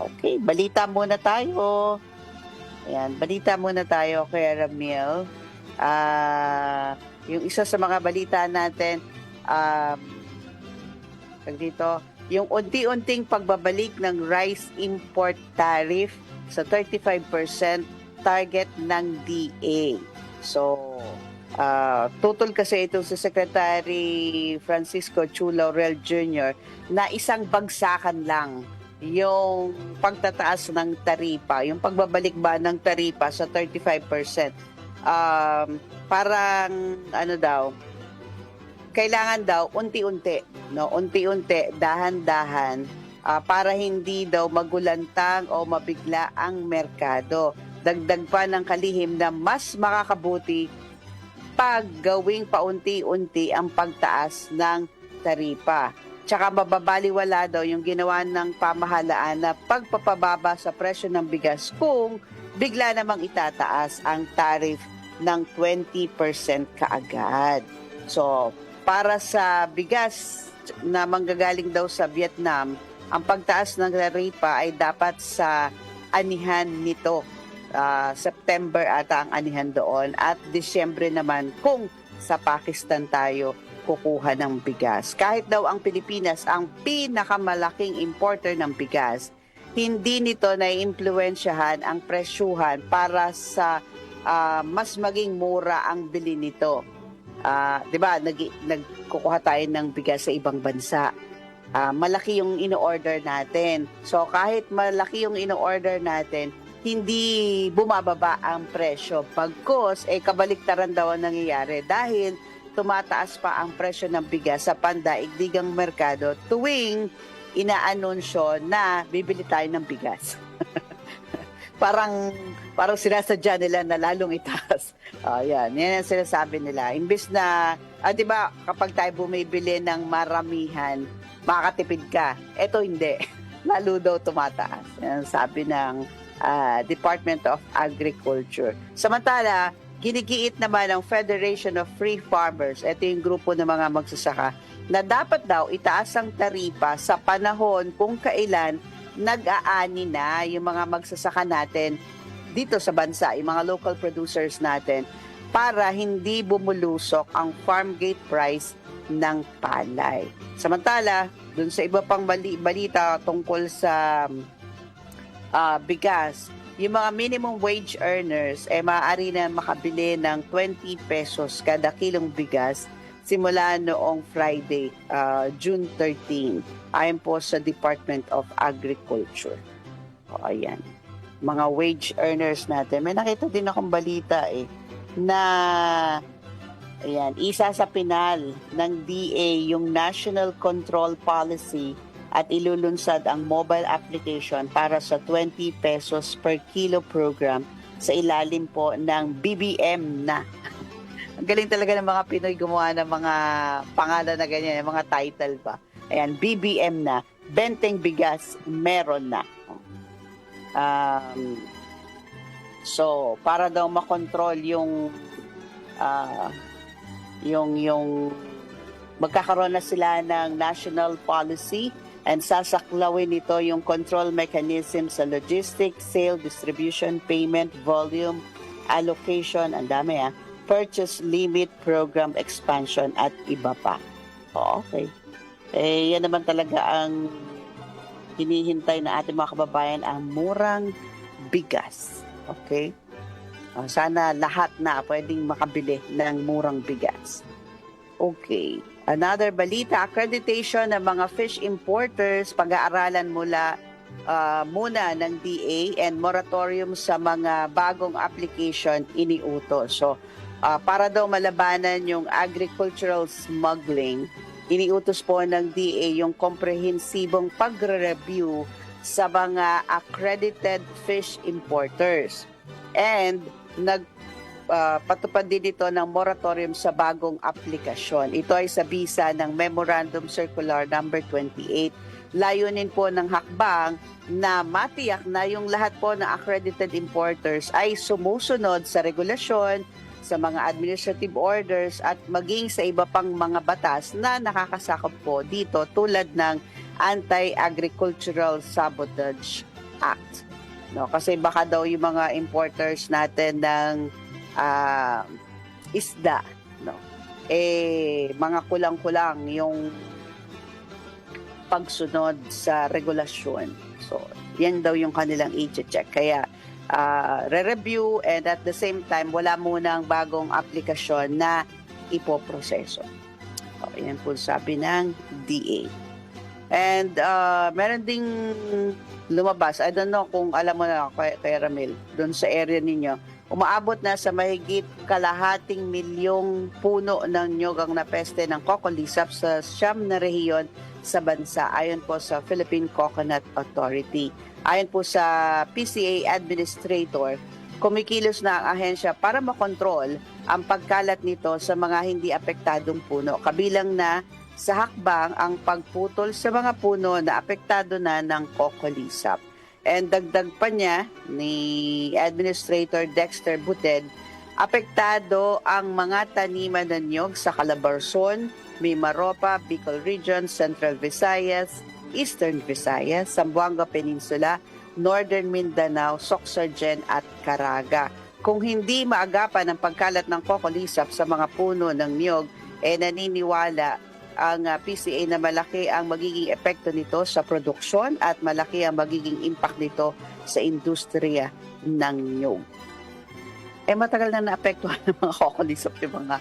Okay, balita muna tayo. Ayan, balita muna tayo kay Ramil. Yung isa sa mga balita natin, dito, yung unti-unting pagbabalik ng rice import tariff sa 35% target ng DA. So, tutol kasi ito si Secretary Francisco Chu Laurel Jr. na isang bagsakan lang yung pagtataas ng taripa, yung pagbabalik ba ng taripa sa 35%. Parang ano daw, kailangan daw unti-unti, no? Unti-unti, dahan-dahan para hindi daw magulantang o mabigla ang merkado. Dagdag pa ng kalihim na mas makakabuti pag gawing paunti-unti ang pagtaas ng taripa. Tsaka mababaliwala daw yung ginawa ng pamahalaan na pagpapababa sa presyo ng bigas kung bigla namang itataas ang tariff ng 20% kaagad. So, para sa bigas na manggagaling daw sa Vietnam, ang pagtaas ng taripa ay dapat sa anihan nito. September ata ang anihan doon at Disyembre naman kung sa Pakistan tayo kukuha ng bigas. Kahit daw ang Pilipinas ang pinakamalaking importer ng bigas, hindi nito naiimpluwensyahan ang presyuhan para sa mas maging mura ang bili nito. 'Di ba? Nagkukuha tayo ng bigas sa ibang bansa. Malaki yung ino-order natin. So kahit malaki yung ino-order natin, hindi bumababa ang presyo. Pagkos, kabaliktaran daw ang nangyayari dahil tumataas pa ang presyo ng bigas sa pandaigdigang merkado tuwing inaanunsyo na bibili tayo ng bigas. parang sinasadya nila na lalong itaas. Yan ang sinasabi nila. Imbis na, di ba, kapag tayo bumibili ng maramihan, makakatipid ka. Ito hindi. Lalo daw tumataas. Yan sabi ng Department of Agriculture. Samantala, ginigiit naman ng Federation of Free Farmers, ito yung grupo ng mga magsasaka, na dapat daw itaas ang taripa sa panahon kung kailan nag-aani na yung mga magsasaka natin dito sa bansa, yung mga local producers natin, para hindi bumulusok ang farm gate price ng palay. Samantala, dun sa iba pang balita tungkol sa bigas, yung mga minimum wage earners maaari na makabili ng 20 pesos kada kilong bigas simula noong Friday, June 13, ayon po sa Department of Agriculture. Ayan. Mga wage earners natin. May nakita din akong balita na ayan, isa sa pinal ng DA yung National Control Policy at ilulunsad ang mobile application para sa 20 pesos per kilo program sa ilalim po ng BBM na. Ang galing talaga ng mga Pinoy gumawa ng mga pangalan na ganyan, mga title pa. Ayan, BBM na, benteng bigas, meron na. So, para daw makontrol yung magkakaroon na sila ng national policy and sasaklawin nito yung control mechanism sa logistics, sale, distribution, payment, volume, allocation, ang dami purchase limit, program expansion at iba pa. Okay. Yan naman talaga ang hinihintay na ating mga kababayan, ang murang bigas. Okay? Sana lahat na pwedeng makabili ng murang bigas. Okay. Another balita, accreditation ng mga fish importers, pag-aaralan muna ng DA and moratorium sa mga bagong application iniutos. So, para daw malabanan yung agricultural smuggling, iniutos po ng DA yung komprehensibong pagre-review sa mga accredited fish importers. And patupad din ito ng moratorium sa bagong aplikasyon. Ito ay sa bisa ng Memorandum Circular number 28. Layunin po ng hakbang na matiyak na yung lahat po ng accredited importers ay sumusunod sa regulasyon, sa mga administrative orders at maging sa iba pang mga batas na nakakasakop po dito tulad ng anti-agricultural sabotage Act. No, kasi baka daw yung mga importers natin ng isda, no, mga kulang-kulang yung pagsunod sa regulasyon. So, yan daw yung kanilang i-check. Kaya, re-review and at the same time, wala munang bagong aplikasyon na ipoproseso. So, yan po sabi ng DA. And meron ding lumabas, I don't know kung alam mo na, kay Ramil, doon sa area ninyo, umaabot na sa mahigit 250,000 puno ng nyog ang napeste ng cocolisap sa 9 na rehiyon sa bansa, ayon po sa Philippine Coconut Authority. Ayon po sa PCA Administrator, kumikilos na ang ahensya para makontrol ang pagkalat nito sa mga hindi apektadong puno, kabilang na sa hakbang ang pagputol sa mga puno na apektado na ng cocolisap. And dagdag pa niya ni Administrator Dexter Buted, apektado ang mga taniman ng nyog sa Calabarzon, Mimaropa, Bicol Region, Central Visayas, Eastern Visayas, Zamboanga Peninsula, Northern Mindanao, Sorsogon at Caraga. Kung hindi maagapan ang pagkalat ng cocolisap sa mga puno ng nyog, naniniwala ang PCA na malaki ang magiging epekto nito sa produksyon at malaki ang magiging impact nito sa industriya ng nyog. Matagal na naapektuhan ng mga cocolisap yung mga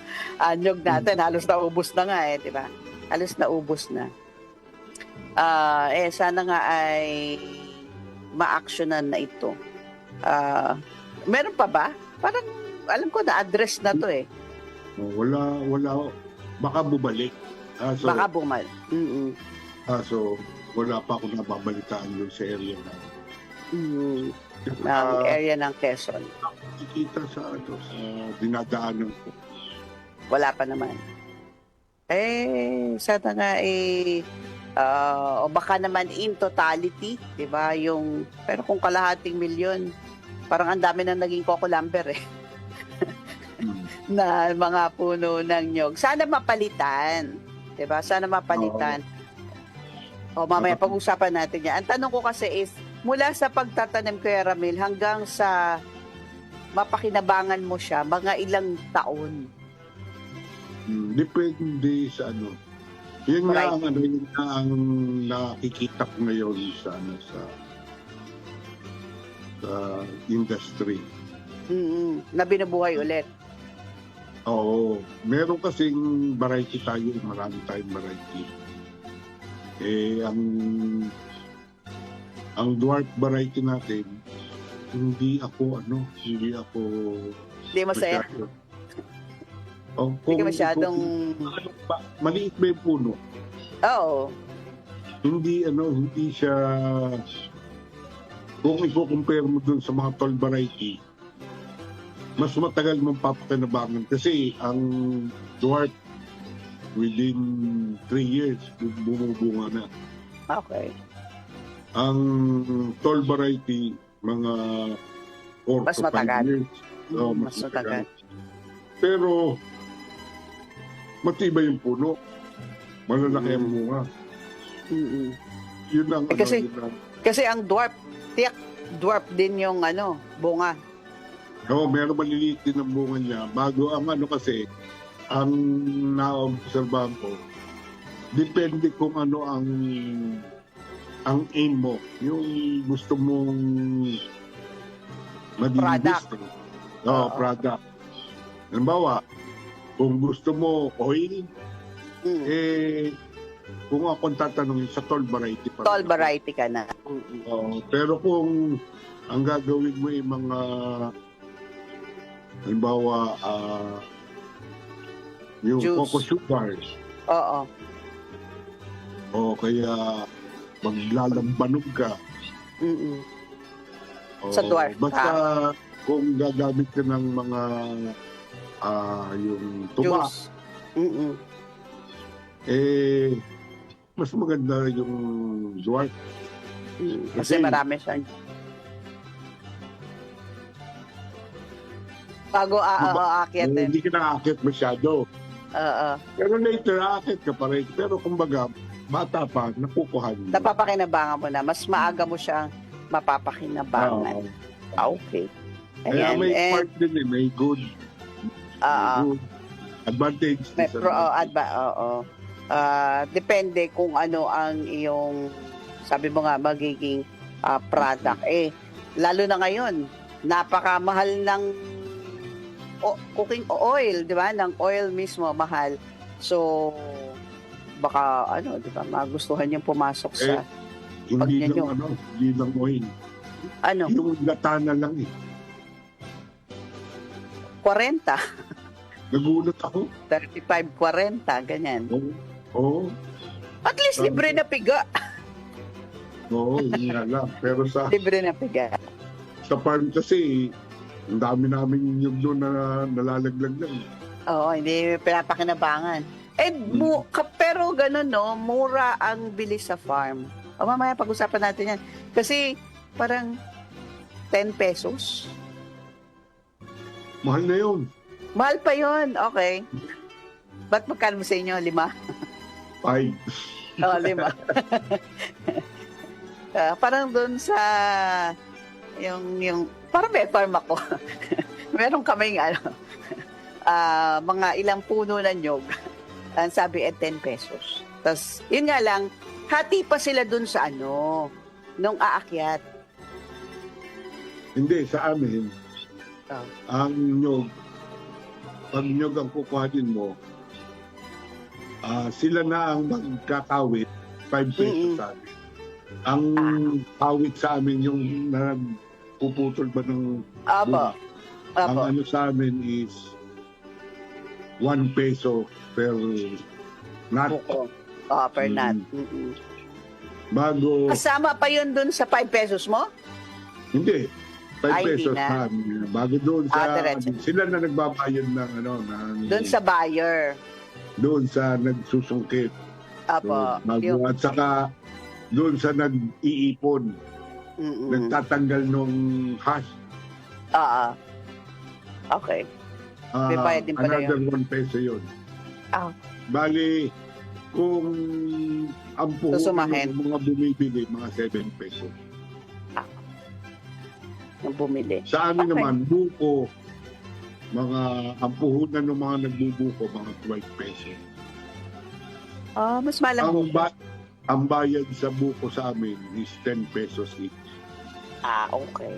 nyog natin. Halos naubos na nga di ba? Halos naubos na. Sana nga ay ma-actionan na ito. Meron pa ba? Parang alam ko na-address na to Wala. Baka bumalik. Baka bumal. So, wala pa akong nababalitaan doon sa area na. Ng area ng Quezon. Nakikita sa dinadaanan ko. Wala pa naman. Sana nga o baka naman in totality, di ba? Pero kung kalahating milyon, parang ang dami na naging coco lumber na mga puno ng nyog. Sana mapalitan. Diba? Sana mapalitan. Mamaya pag-usapan natin yan. Ang tanong ko kasi is, mula sa pagtatanim Kuya Ramil hanggang sa mapakinabangan mo siya, mga ilang taon? Depende sa Yan nga ang nakikita ko ngayon sa industry. Na binubuhay ulit. Oo. Meron kasing variety tayo, marami tayong variety. Ang dwarf variety natin, hindi ako masaya. Hindi masyadong maliit ba yung puno? Oo. Hindi siya, kung i-compare mo dun sa mga tall variety, mas matagal mong papakinabangan kasi ang dwarf within 3 years bumubunga na. Okay. Ang tall variety mga 4 mas to 5 matagal. years. Mas matagal. Pero matibay yung puno. Malalaki ang bunga. Yun ang kasi ang dwarf din yung bunga. Meron maliliit din ang bunga niya. Bago ang kasi, ang na-obserbahan ko, depende kung ang aim mo. Yung gusto mong maging gusto. Product. Halimbawa, kung gusto mo oil, kung akong tatanungin sa tall variety pa. Tall variety ka na. Pero kung ang gagawin mo ay mga halimbawa yung juice. Coco sugars. Oo. Kaya maglalambanog ka. Sa dwarf. Basta kung gagamit ka ng mga yung tuba. Mas maganda yung dwarf. Kasi marami siya. Bago aakyat din. Hindi ka na-aakyat masyado. Pero later, aakyat ka pa rin. Pero kumbaga, bata pa, nakukuhan mo. Napapakinabangan mo na. Mas maaga mo siyang mapapakinabangan. Okay. Kaya Ayan. may And, part din may good, good advantage. may oo. Depende kung ano ang iyong, sabi mo nga, magiging product. Lalo na ngayon, napakamahal ng cooking oil, di ba? Ng oil mismo, mahal. So, baka, di ba, magustuhan niyang pumasok sa, hindi pagnyanyog. lang, hindi lang oil. Yung gata na lang 40, Nagulat ako. 35, 40, ganyan. Oo. At least libre na piga. Oo, yun nga lang. Pero Libre na piga. sa farm kasi, ang dami namin yung doon na nalalaglag lang. Oo, hindi pinapakinabangan. Pero ganun, no, mura ang bili sa farm. Mamaya pag-usapan natin yan. Kasi parang 10 pesos. Mahal na yun. Mahal pa yun. Okay. Ba't magkano sa inyo? 5? 5. Oo, 5. Parang doon sa yung parang may farm ako. Meron kaming mga ilang puno na nyog. Ang sabi 10 pesos. Tapos, yun nga lang, hati pa sila doon sa nung aakyat. Hindi, sa amin, ang nyog, pag nyog ang kukuhanin mo, sila na ang magkakawit, 5 pesos sa amin. Ang kawit sa amin yung nagpuputol ba ng Apo. ang ano sa amin is 1 peso per nut. Buko. Per nut. Bago, Kasama pa yun dun sa 5 pesos mo? hindi, 5 Ay, pesos hindi na. sa amin. Bago doon sa, diretso. sila na nagbabayad ng Dun sa buyer. doon sa nagsusungkit. Apo. Bago, at saka doon sa nag-iipon, nagtatanggal nung hash. Okay. May bayad din pala Another 1 peso yun. Bali, kung ang puhunan Susumahin. ng mga bumibili, mga 7 pesos. Yung bumili. Sa amin Okay. naman, buko, ang puhunan ng mga nagbubuko, mga 12 pesos. Mas malang Ang bayad sa buko sa amin is 10 pesos each. Okay.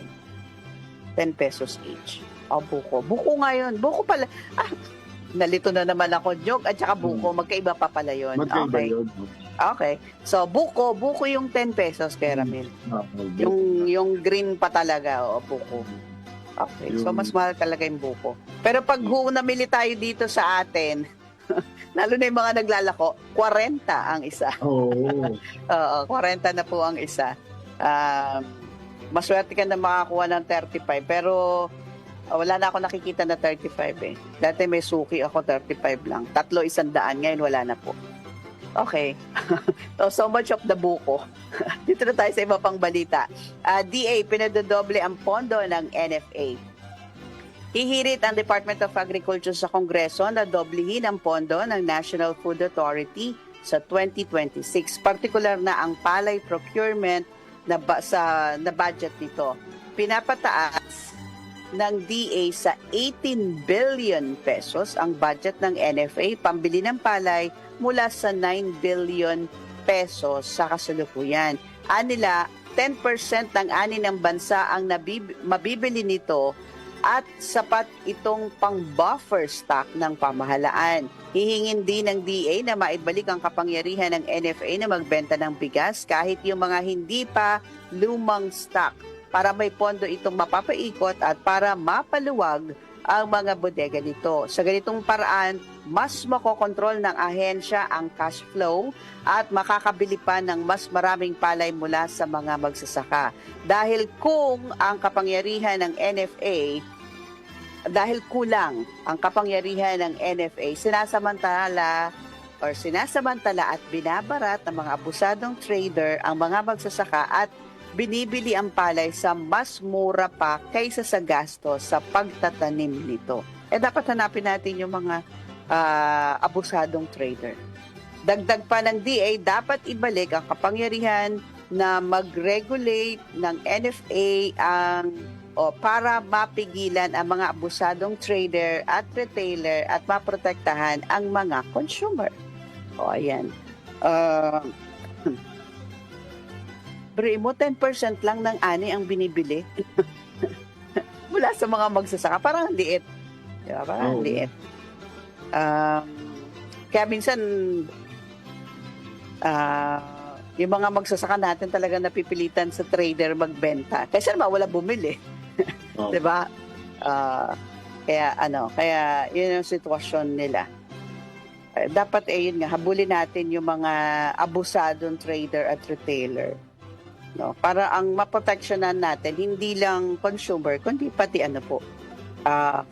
10 pesos each. Buko. Buko ngayon. Buko pala. Nalito na naman ako, joke. At saka buko, magkaiba pa pala yun. Magkaiba Okay. yun. Okay. So, buko yung 10 pesos kay Ramil. Yung green pa talaga, buko. Okay. So, mas mahal talaga yung buko. Pero pag namili tayo dito sa atin, lalo na yung mga naglalako, 40 ang isa. Oo. 40 na po ang isa. Maswerte ka na makakuha ng 35, pero wala na ako nakikita na 35 Dati may suki ako, 35 lang. 3 100, ngayon wala na po. Okay. So much of the buko. Dito na tayo sa iba pang balita. DA, pinadodoble ang pondo ng NFA. Hihirit ang Department of Agriculture sa Kongreso na doblehin ang pondo ng National Food Authority sa 2026. Partikular na ang palay procurement na budget nito. Pinapataas ng DA sa 18 billion pesos ang budget ng NFA pambili ng palay mula sa 9 billion pesos sa kasalukuyan. Anila, 10% ng ani ng bansa ang mabibili nito at sapat itong pang-buffer stock ng pamahalaan. Hihingin din ng DA na maibalik ang kapangyarihan ng NFA na magbenta ng bigas kahit yung mga hindi pa lumang stock para may pondo itong mapapaikot at para mapaluwag ang mga bodega nito. Sa ganitong paraan, mas makokontrol ng ahensya ang cash flow at makakabili pa ng mas maraming palay mula sa mga magsasaka. Dahil kung ang kapangyarihan ng NFA, dahil kulang ang kapangyarihan ng NFA, sinasamantala at binabarat ng mga abusadong trader ang mga magsasaka at binibili ang palay sa mas mura pa kaysa sa gasto sa pagtatanim nito. Dapat hanapin natin yung mga abusadong trader. Dagdag pa ng DA, dapat ibalik ang kapangyarihan na mag-regulate ng NFA para mapigilan ang mga abusadong trader at retailer at maprotektahan ang mga consumer. O, ayan. Bro mo, 10% lang ng ani ang binibili mula sa mga magsasaka. Parang liit. Diba? Parang liit. Kaya minsan, yung mga magsasaka natin talaga napipilitan sa trader magbenta. Kasi naman wala bumili. Diba? Kaya yun yung sitwasyon nila. Dapat yun nga, habulin natin yung mga abusadong trader at retailer. No, para ang maproteksyonan natin hindi lang consumer kundi pati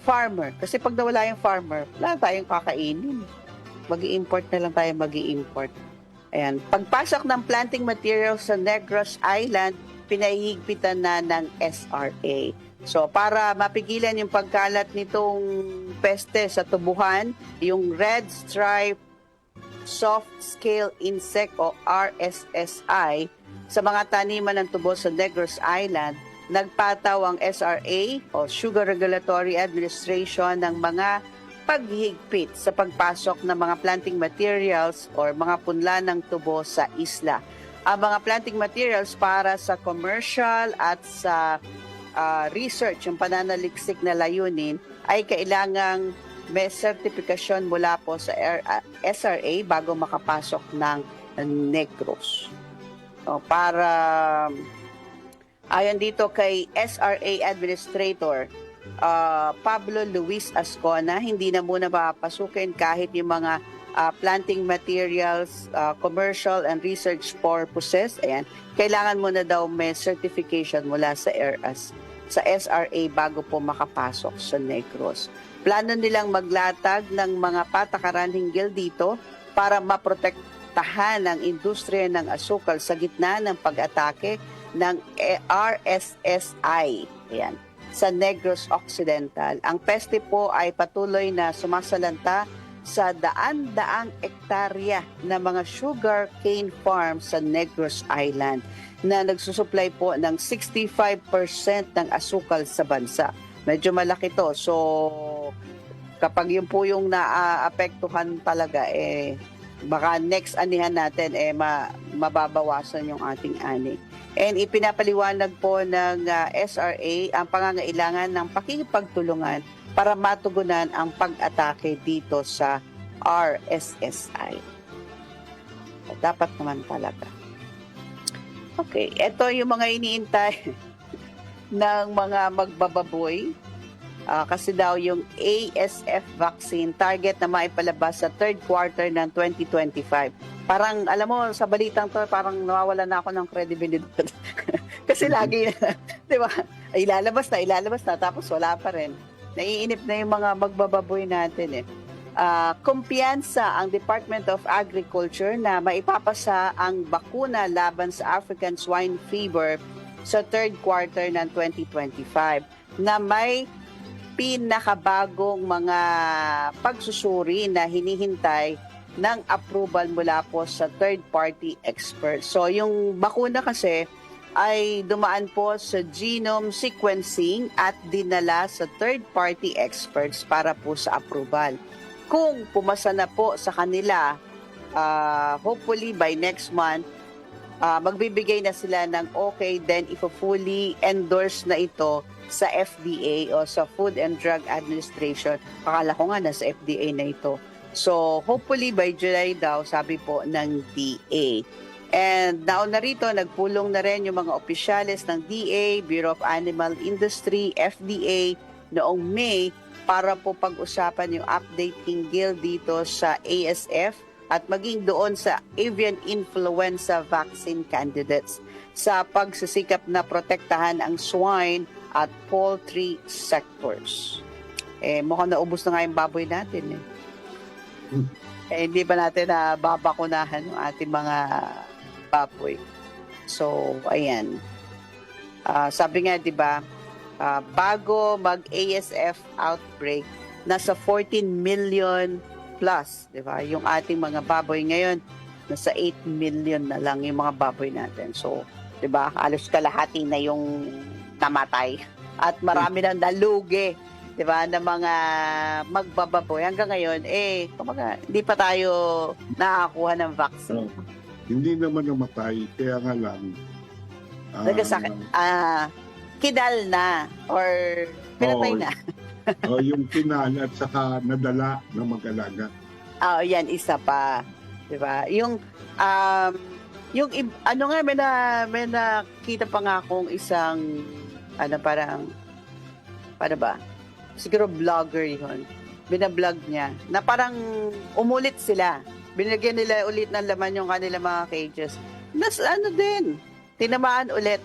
farmer, kasi pag nawala yung farmer wala tayong kakainin, mag-i-import na lang tayo. Ayan, pagpasok ng planting materials sa Negros Island pinahihigpitan na ng SRA. So para mapigilan yung pagkalat nitong peste sa tubuhan, yung red stripe soft scale insect o RSSI sa mga taniman ng tubo sa Negros Island, nagpataw ang SRA o Sugar Regulatory Administration ng mga paghigpit sa pagpasok ng mga planting materials o mga punla ng tubo sa isla. Ang mga planting materials para sa commercial at sa research, yung pananaliksik na layunin, ay kailangang may sertifikasyon mula po sa SRA bago makapasok ng Negros. Para ayon dito kay SRA Administrator Pablo Luis Ascona, hindi na muna papasukin kahit yung mga planting materials, commercial and research purposes. Ayan, kailangan muna daw may certification mula sa SRA bago po makapasok sa Negros. Plano nilang maglatag ng mga patakaran hinggil dito para maprotektahan ang industriya ng asukal sa gitna ng pag-atake ng RSSI. Ayan, sa Negros Occidental. Ang peste po ay patuloy na sumasalanta sa daan-daang ektarya na mga sugar cane farm sa Negros Island na nagsusupply po ng 65% ng asukal sa bansa. Medyo malaki to. So, kapag yun po yung naapektuhan talaga, baka next anihan natin, mababawasan yung ating ani. And ipinapaliwanag po ng SRA ang pangangailangan ng pakikipagtulungan para matugunan ang pag-atake dito sa RSSI. Dapat naman talaga. Okay, ito yung mga iniintay ng mga magbababoy. Kasi daw yung ASF vaccine target na maipalabas sa third quarter ng 2025. Parang, alam mo, sa balitang to, parang nawawala na ako ng credibility. Kasi lagi, di ba, ilalabas na, tapos wala pa rin. Naiinip na yung mga magbababoy natin kumpiyansa ang Department of Agriculture na maipapasa ang bakuna laban sa African Swine Fever sa third quarter ng 2025 na may pinakabagong mga pagsusuri na hinihintay ng approval mula po sa third-party experts. So yung bakuna kasi ay dumaan po sa genome sequencing at dinala sa third-party experts para po sa approval. Kung pumasa na po sa kanila, hopefully by next month, magbibigay na sila ng okay, then fully endorse na ito sa FDA o sa Food and Drug Administration. Akala ko nga nasa FDA na ito. So hopefully by July daw, sabi po ng DA. And nauna rito, nagpulong na rin yung mga opisyales ng DA, Bureau of Animal Industry, FDA, noong May para po pag-usapan yung update hinggil dito sa ASF at maging doon sa avian influenza vaccine candidates sa pagsisikap na protektahan ang swine at poultry sectors. Mukhang naubos na nga yung baboy natin. Hindi ba natin na babakunahan yung ating mga baboy? So, ayan. Sabi nga, di ba, bago mag-ASF outbreak, nasa 14 million plus, di ba? Yung ating mga baboy ngayon, nasa 8 million na lang yung mga baboy natin. So, 'di ba? Halos kalahati na yung namatay at marami na nalugi, 'di ba, ng mga magbababoy. Hanggang ngayon kumbaga, hindi pa tayo nakakuha ng vaccine. Hindi naman namatay, kaya nga lang. Nagkasakit, kidal na or pinatay na. Yung kinal at saka nadala na mag-alaga. Yan, isa pa. 'Di ba? Ano nga, may nakita pa nga akong isang, parang, paano ba? Siguro vlogger yun. Binablog niya, na parang umulit sila. Binigyan nila ulit ng laman yung kanila mga cages. Tinamaan ulit.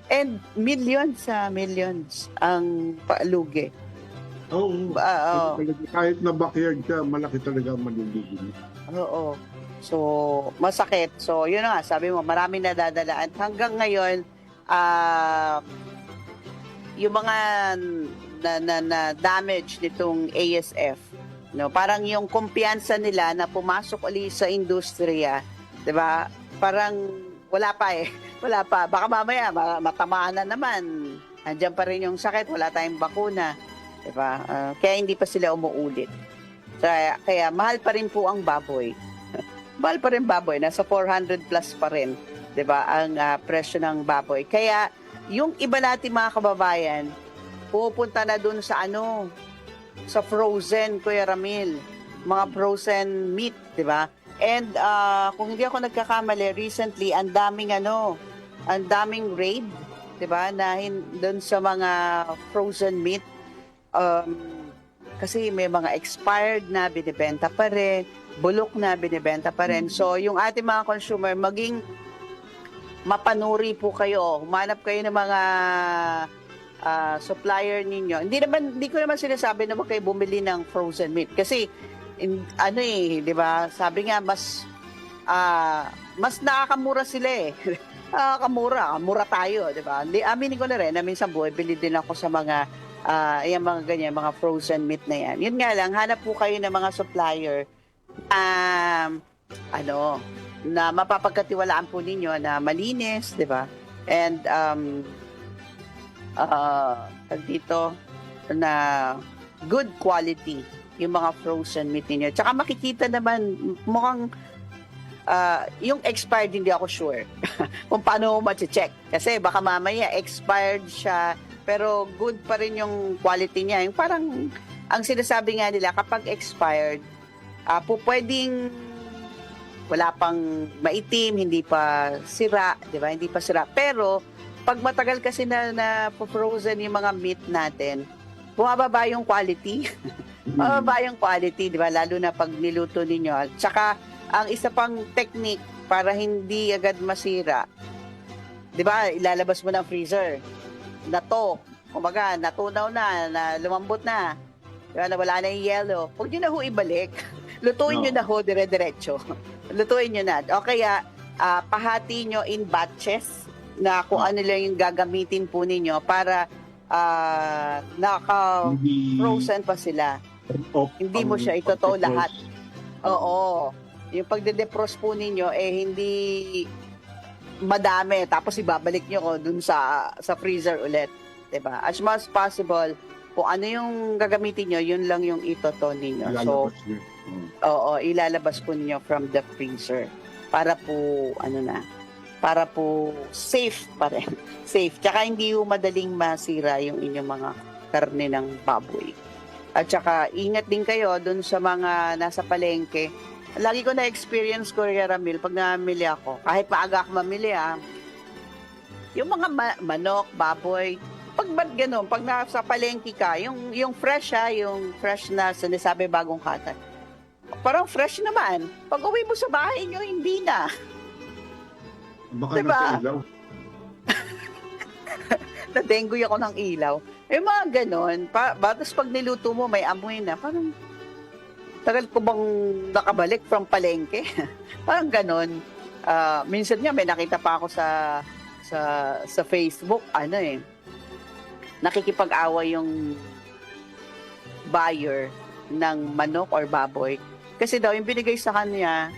And millions ang palugi. Oo. Kahit na backyard ka, malaki talaga ang malulugi. Oo. So, masakit. So, yun na nga, sabi mo, maraming nadadala. At hanggang ngayon, yung mga na damage nitong ASF, no, parang yung kumpiyansa nila na pumasok ulit sa industriya, 'di ba? Parang wala pa. Wala pa. Baka mamaya matamaan na naman. Andiyan pa rin yung sakit, wala tayong bakuna, 'di ba? Kaya hindi pa sila umuulit. Kaya mahal pa rin po ang baboy. Mahal pa rin baboy, nasa 400 plus pa rin, 'di ba, ang presyo ng baboy. Kaya yung iba nating mga kababayan pupunta na dun sa sa frozen, Kuya Ramil, mga frozen meat, 'di ba? And kung hindi ako nagkakamali, recently ang daming raid, 'di ba, na doon sa mga frozen meat, kasi may mga expired na binibenta pa rin, bulok na binibenta pa rin. So yung ating mga consumer, maging mapanuri po kayo, humanap kayo ng mga supplier ninyo. Hindi ko naman sinasabi na huwag kayo bumili ng frozen meat kasi 'di ba? Sabi nga mas nakakamura sila eh. Mura tayo, 'di ba? Aminin ko na rin na minsan bili din ako sa mga yung mga ganyan, mga frozen meat na yan. Yun nga lang, hanap po kayo ng mga supplier na mapapagkatiwalaan po ninyo na malinis, 'di ba? And dito na good quality yung mga frozen meat ninyo. Tsaka makikita naman mukhang yung expired, hindi ako sure kung paano mo ma-check. Kasi baka mamaya expired siya pero good pa rin yung quality niya. Yung parang ang sinasabi nga nila kapag expired, pwedeng wala pang maitim, hindi pa sira, 'di ba? Hindi pa sira. Pero pag matagal kasi na frozen yung mga meat natin, bumababa yung quality. Bumababa yung quality, 'di ba? Lalo na pag niluto ninyo. At saka ang isa pang technique para hindi agad masira, 'di ba? Ilalabas mo ng freezer. Kumbaga, natunaw na lumambot na. 'Di ba? Nawala na yung yellow. Huwag niyo na ho ibalik. Lutuin niyo na ho dire-diretso. Lutuin nyo na. O kaya, pahati nyo in batches na kung ano lang yung gagamitin po ninyo para naka-frozen pa sila. Hindi mo siya itotoo lahat. Oo. Yung pagde-defrost po ninyo, hindi madami. Tapos ibabalik nyo ko dun sa freezer ulit. Diba? As much as possible, kung ano yung gagamitin nyo, yun lang yung itotoo ninyo. So, ilalabas po ninyo from the freezer para po para po safe pa rin. Safe. Tsaka hindi po madaling masira yung inyong mga karne ng baboy. At tsaka ingat din kayo dun sa mga nasa palengke. Lagi ko na-experience, Kuya Ramil, pag namili ako, kahit maaga ako mamili yung mga manok, baboy, pag ganun, pag nasa palengke ka, yung fresh yung fresh na sinasabi bagong katan, parang fresh naman. Pag uwi mo sa bahay nyo, hindi na. Baka diba? nasa ilaw. Nadenggoy ako ng ilaw. Yung mga ganon, tapos pag niluto mo, may amoy na. Parang, tagal ko bang nakabalik from palengke? Parang ganon. Minsan nga, may nakita pa ako sa Facebook, nakikipag-away yung buyer ng manok or baboy Kasi daw, yung binigay sa kanya,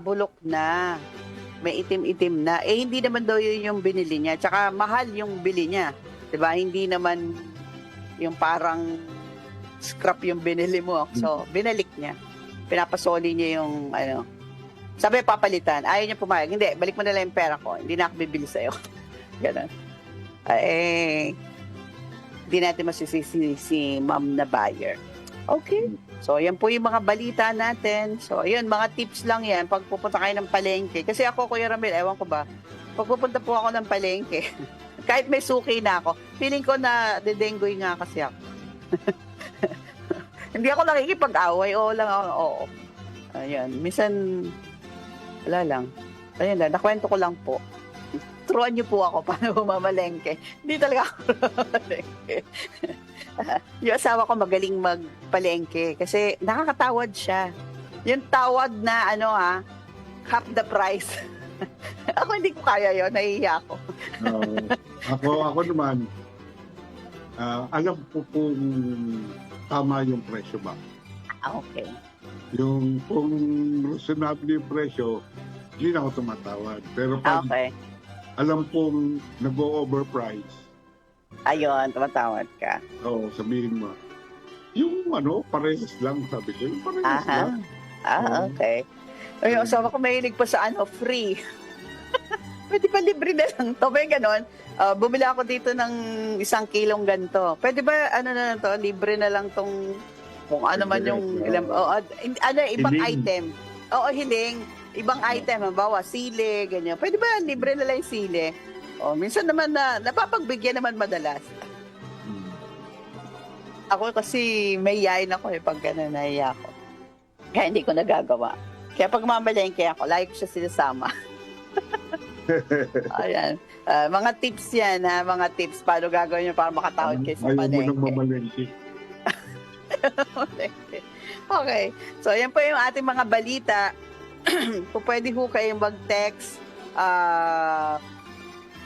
bulok na. May itim-itim na. Eh, hindi naman daw yun yung binili niya. Tsaka mahal yung bili niya. 'Di ba? Hindi naman yung parang scrap yung binili mo. So, binalik niya. Pinapasoli niya yung Sabi, papalitan. Ayaw niya pumayag. Hindi, balik mo na lang yung pera ko. Hindi na ako bibili sa'yo. Ganun. Hindi natin masisisi si ma'am na buyer. Okay. So, yan po yung mga balita natin. So, yun, mga tips lang yan pag pupunta kayo ng palengke. Kasi ako, Kuya Ramil, ewan ko ba, pag pupunta po ako ng palengke, kahit may suki na ako, feeling ko na dedenggoy nga kasi ako. Hindi ako nakikipag-away. Oo lang ako. Oo. Ayan. Minsan, wala lang. Ayun lang. Nakwento ko lang po. Turuan niyo po ako paano mamalengke. Hindi talaga ako mamalengke. Yung asawa ko magaling magpalengke kasi nakakatawad siya. Yung tawad na half the price. Ako hindi ko kaya yun. Nahihiya ako. Ako naman, alam ko kung tama yung presyo ba. Okay. Yung kung reasonable yung presyo, hindi na ako tumatawad. Pero pag Okay. alam kong nag-overprice, Ayun, tumatawad ka. sabihin mo, yung parehas lang, sabi ko, yung parehas lang. Okay. Ay, yung asawa ko mahilig pa sa free. Pwede pa libre na lang to. May ganon. Bumili ako dito ng 1 kilong ganito. Pwede ba, na lang to, libre na lang tong, kung ano man yung, ibang Hiling. item. Oo, hiling. Ibang item, halimbawa, sili, ganyan. Pwede ba, libre na lang yung sili? Minsan naman napapagbigyan naman madalas. Ako kasi may yain ako pag gano'n naiya ako. Kaya hindi ko nagagawa. Kaya pag mamalengke ako, lagi ko siya sinasama. Ayan. Mga tips yan, mga tips. Paano gagawin nyo para makatawad kayo sa Ayaw mo palengke. nang mamalengke. Okay. So, yan po yung ating mga balita. Kung pwede ho kayong mag-text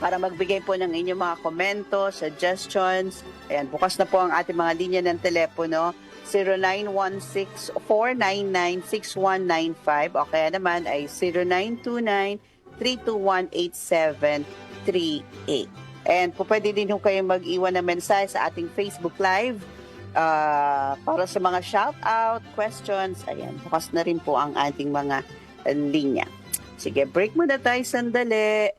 para magbigay po ng inyong mga komento, suggestions. Ayan, bukas na po ang ating mga linya ng telepono. 0916-499-6195 o kaya naman ay 0929-321-8738. And po pwede din ho kayong mag-iwan ng mensahe sa ating Facebook Live para sa mga shout-out, questions. Ayan, bukas na rin po ang ating mga linya. Sige, break muna tayo sandali.